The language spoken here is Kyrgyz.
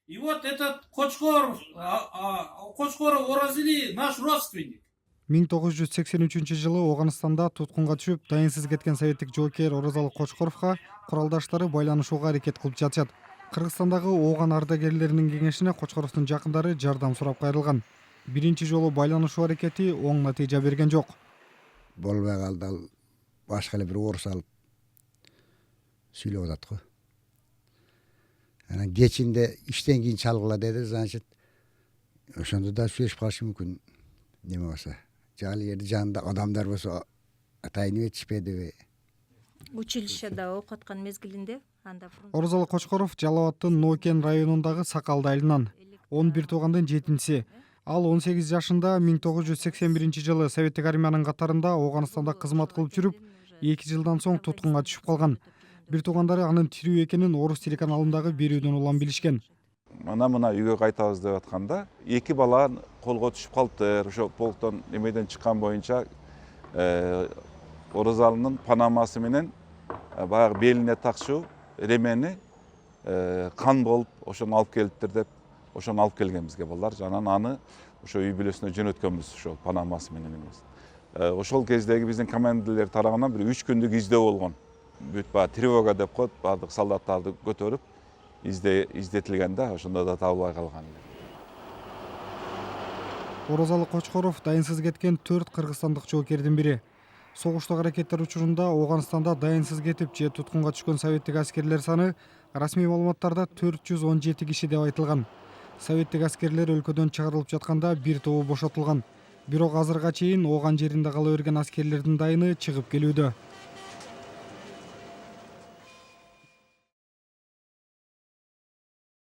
И вот этот Кочкоров, Кочкоров Оразили наш родственник. 1983 жылы Оганстанда туткунга түшүп, дайынсыз кеткен советтик жоокер Оразалы Кочкоровго куралдаштары байланышууга аракет кылып жатышат. Кыргызстандагы Ооган ардагерлеринин кеңешине Кочкоровдун жакындары жардам сурап кайрылган. Биринчи жолу байланышуу аракети оң натыйжа берген жок. Болбой калды, ал башка эле бир орус алып сүйлөп атат го. Анан кечинде иштен кийин чалгыла деди, значит, ошондо да сүйлөшүп калышы мүмкүн. Неме болсо, жал жерде жанында адамдар болсо атайын этишпедиби? Училищеде окуткан мезгилинде анда Оразалы Кочкоров Жалал Абадтын Нокен районундагы Сакалды айылынан 11 туугандын 7-си. Ал 18 жашында 1981 жылы советтик армиянын катарында Оганстанда кызмат кылып жүрүп, 2 жылдан соң туткунга түшүп калган. Бир туугандары анын тирүү экенин орус телеканалындагы берүүдөн улам билишкен. Мына үйгө кайтабыз деп атканда, 2 бала колго түшүп калыптыр. Ошо полктон немеден чыккан боюнча Оразалынын панамасы менен баягы белине такчу ремени кан болуп, ошону алып келиптир деп, ошону алып келген бизге балдар. Анан аны ошо үй бүлөсүнө жөнөткөнбүз, ошо панамасы менен эмес. Ошол кездеги биздин командирлер тарабынан бир 3 күндүк издөө болгон. Бүт баягы тревога деп коет, баардык солдаттарды көтөрүп издетилген да, ошондо да табылбай калган. Оразалы Кочкоров дайынсыз кеткен 4 кыргызстандык жоокердин бири. Согуштук аракеттер учурунда Оганстанда дайынсыз кетип же туткунга түшкөн советтик аскерлер саны расмий маалыматтарда 417 киши деп айтылган. Советтик аскерлер өлкөдөн чыгарылып жатканда бир тобу бошотулган. Бирок азырга чейин Ооган жеринде кала берген аскерлердин дайыны чыгып келүүдө.